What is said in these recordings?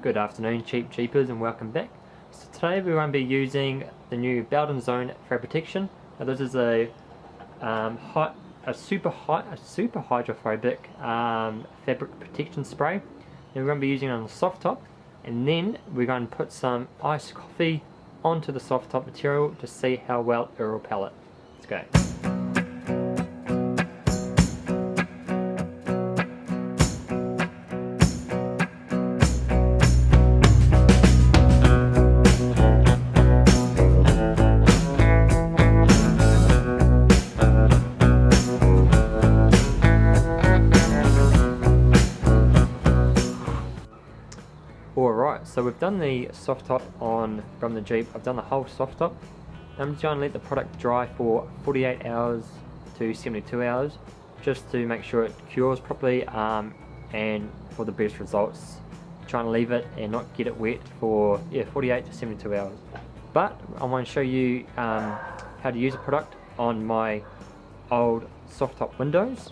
Good afternoon, cheap cheapers, and welcome back. So today we're going to be using the new Bowdens Fabratection. Now this is a super hydrophobic fabric protection spray. And we're going to be using it on the soft top, and then we're going to put some iced coffee onto the soft top material to see how well it will repel it. Let's go. Alright, so we've done the soft top on Brum the Jeep. I've done the whole soft top. I'm just going to let the product dry for 48 hours to 72 hours just to make sure it cures properly and for the best results. Trying to leave it and not get it wet for 48 to 72 hours. But I want to show you how to use the product on my old soft top windows.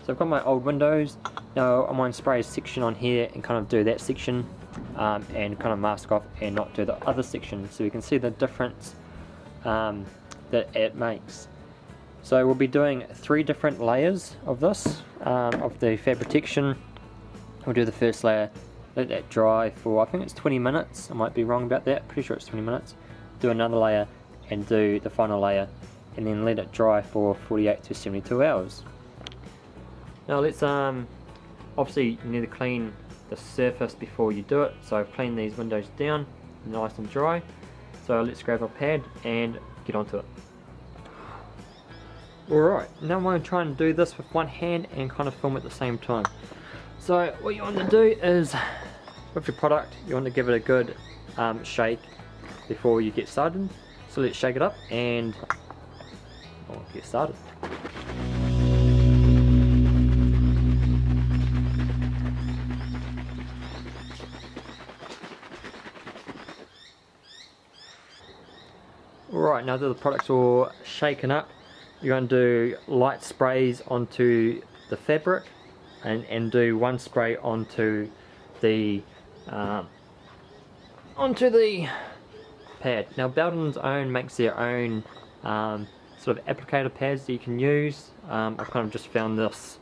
So I've got my old windows. Now I'm going to spray a section on here and kind of do that section and kind of mask off and not do the other section, so you can see the difference that it makes. So we'll be doing 3 different layers of this, of the Fabratection. We'll do the first layer, let that dry for, I think it's 20 minutes, I might be wrong about that, pretty sure it's 20 minutes. Do another layer and do the final layer and then let it dry for 48 to 72 hours. Now let's obviously you need to clean the surface before you do it, so I've cleaned these windows down nice and dry. So let's grab a pad and get onto it. Alright, now I'm going to try and do this with one hand and kind of film at the same time. So what you want to do is, with your product, you want to give it a good shake before you get started. So let's shake it up and get started. Alright, now that the product's all shaken up, you're going to do light sprays onto the fabric and do one spray onto the pad. Now Bowden's own makes their own sort of applicator pads that you can use. I've kind of just found this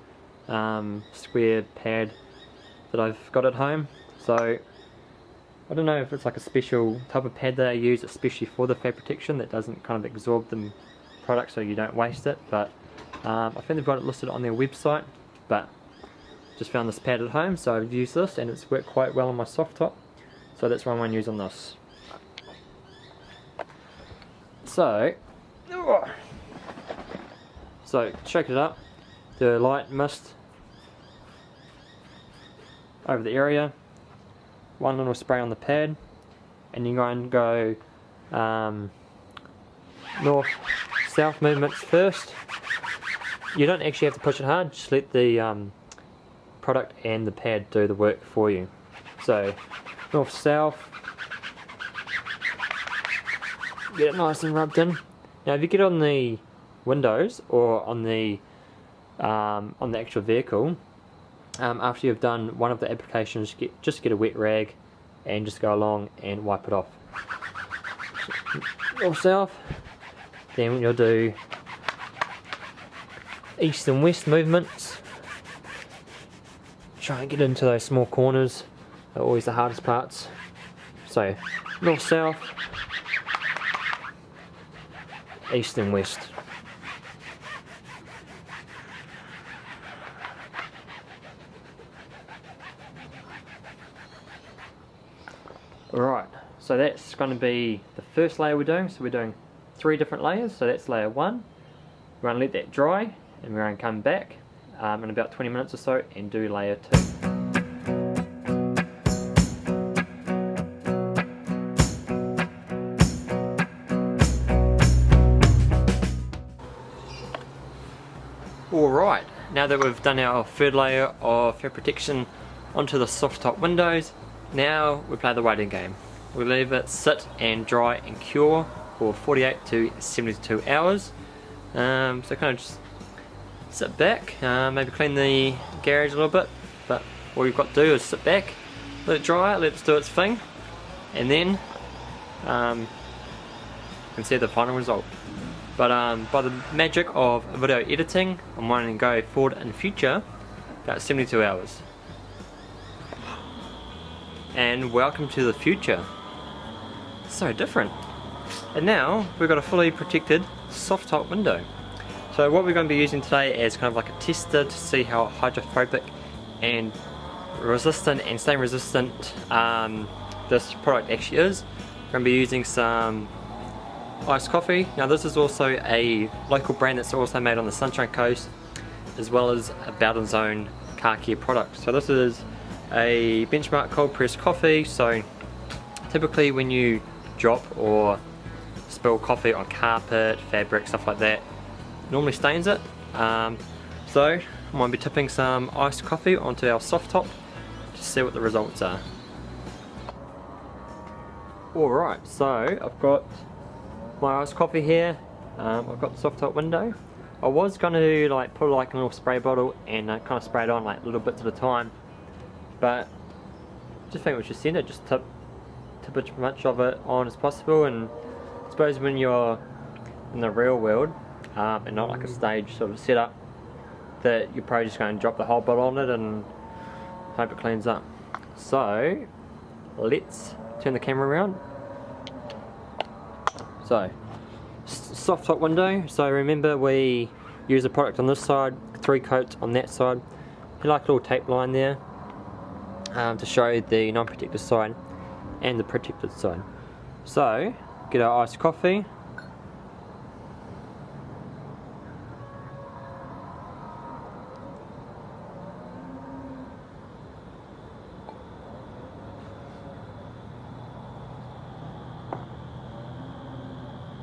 square pad that I've got at home, so I don't know if it's like a special type of pad that I use especially for the Fabratection that doesn't kind of absorb the product so you don't waste it, but I think they've got it listed on their website, but just found this pad at home, so I've used this and it's worked quite well on my soft top, so that's what I'm going to use on this. So shake it up, do a light mist over the area, one little spray on the pad, and you're going to go north south movements first. You don't actually have to push it hard, just let the product and the pad do the work for you. So north south, get it nice and rubbed in. Now if you get on the windows or on the actual vehicle, after you've done one of the applications, just get a wet rag and just go along and wipe it off. North south, then you'll do east and west movements. Try and get into those small corners, they're always the hardest parts. So north south, east and west. Alright, so that's going to be the first layer we're doing. So we're doing 3 different layers. So that's layer 1. We're going to let that dry and we're going to come back in about 20 minutes or so and do layer 2. Alright, now that we've done our third layer of Fabratection onto the soft top windows, now we play the waiting game. We leave it sit and dry and cure for 48 to 72 hours. So kind of just sit back, maybe clean the garage a little bit, but all you've got to do is sit back, let it dry, let it do its thing, and then you can see the final result. But by the magic of video editing, I'm wanting to go forward in future about 72 hours. And welcome to the future. So different. And now we've got a fully protected soft top window. So what we're going to be using today is kind of like a tester to see how hydrophobic and resistant and stain resistant this product actually is. We're going to be using some iced coffee. Now this is also a local brand that's also made on the Sunshine Coast, as well as a Bowdens own car care product. So this is a benchmark cold pressed coffee. So typically when you drop or spill coffee on carpet, fabric, stuff like that, it normally stains it. So I'm going to be tipping some iced coffee onto our soft top to see what the results are. Alright, so I've got my iced coffee here. I've got the soft top window. I was going to like put like a little spray bottle and kind of spray it on like little bits at a time, but just think we should send it, just tip as much of it on as possible. And I suppose when you're in the real world and not like a stage sort of setup, that you're probably just going to drop the whole bottle on it and hope it cleans up. So let's turn the camera around. So soft top window. So remember, we use the product on this side, 3 coats on that side, like a little tape line there to show the non-protected side and the protected side. So get our iced coffee,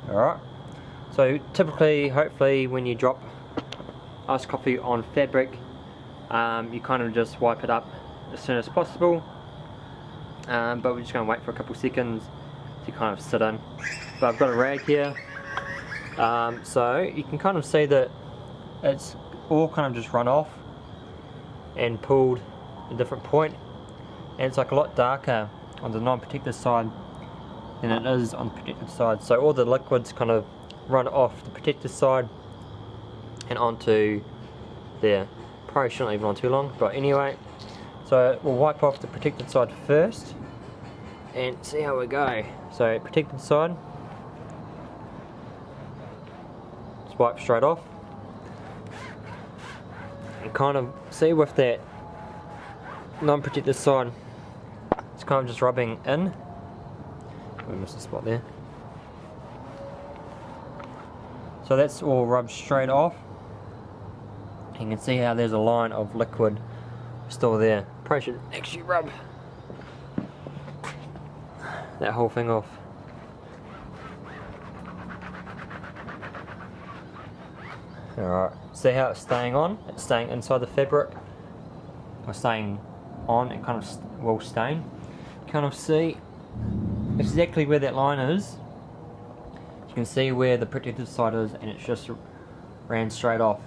alright. So typically, hopefully when you drop iced coffee on fabric, you kind of just wipe it up as soon as possible, but we're just going to wait for a couple seconds to kind of sit in. But I've got a rag here, so you can kind of see that it's all kind of just run off and pulled a different point, and it's like a lot darker on the non-protected side than it is on the protected side. So all the liquids kind of run off the protected side and onto there. Probably shouldn't leave it on too long, but anyway, so we'll wipe off the protected side first and see how we go. So protected side, just wipe straight off, and kind of see with that non-protected side, it's kind of just rubbing in. We missed a spot there. So that's all rubbed straight off. You can see how there's a line of liquid still there. Probably should actually rub that whole thing off. Alright, see how it's staying on? It's staying inside the fabric, or staying on, and kind of will stain. You kind of see exactly where that line is. You can see where the protected side is, and it's just ran straight off.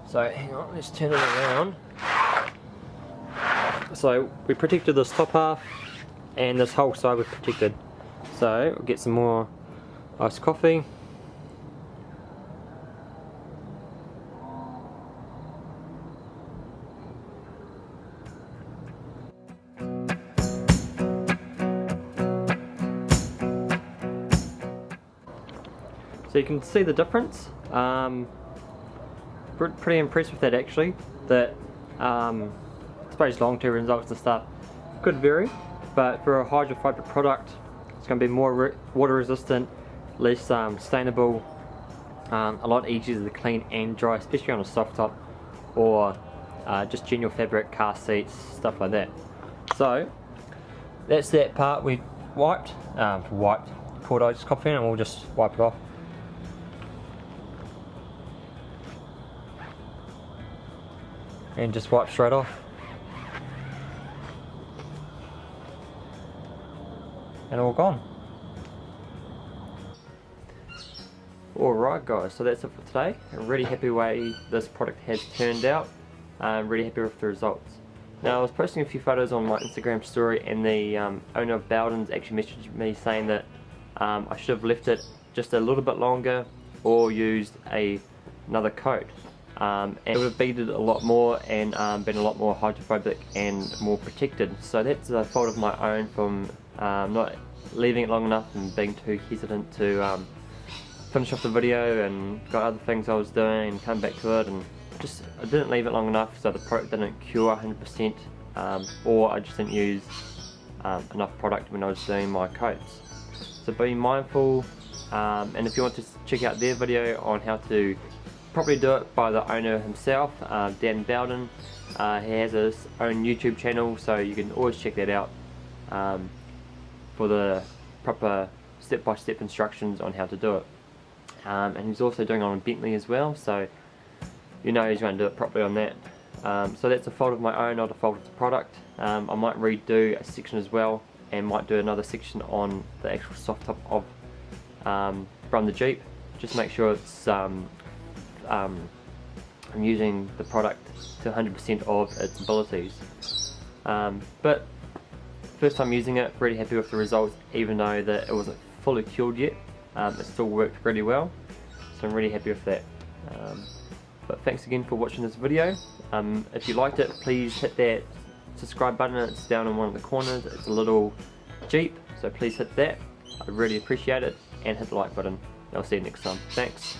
So hang on, let's turn it around. So we protected this top half, and this whole side was protected. So we'll get some more iced coffee. So you can see the difference. Pretty impressed with that actually. That I suppose long-term results and stuff could vary, but for a hydrophobic product, it's going to be more water resistant, less stainable, a lot easier to clean and dry, especially on a soft top or just general fabric, car seats, stuff like that. So that's that part we poured iced coffee in, and we'll just wipe it off. And just wipe straight off. And all gone. Alright guys, so that's it for today. I'm really happy the way this product has turned out. I'm really happy with the results. Now I was posting a few photos on my Instagram story, and the owner of Bowdens actually messaged me saying that I should have left it just a little bit longer or used another coat. It would have beaded a lot more and been a lot more hydrophobic and more protected. So that's a fault of my own from not leaving it long enough and being too hesitant to finish off the video, and got other things I was doing and come back to it, and I didn't leave it long enough so the product didn't cure 100%, or I just didn't use enough product when I was doing my coats. So be mindful, and if you want to check out their video on how to properly do it by the owner himself, Dan Bowden, he has his own YouTube channel, so you can always check that out for the proper step-by-step instructions on how to do it. And he's also doing it on a Bentley as well, so you know he's going to do it properly on that. So that's a fault of my own, not a fault of the product. I might redo a section as well, and might do another section on the actual soft top of Brum the Jeep. Just make sure it's I'm using the product to 100% of its abilities. But first time using it, really happy with the results, even though that it wasn't fully cured yet. It still worked really well, so I'm really happy with that. But thanks again for watching this video. If you liked it, please hit that subscribe button. It's down in one of the corners. It's a little Jeep, so please hit that. I really appreciate it, and hit the like button. I'll see you next time. Thanks.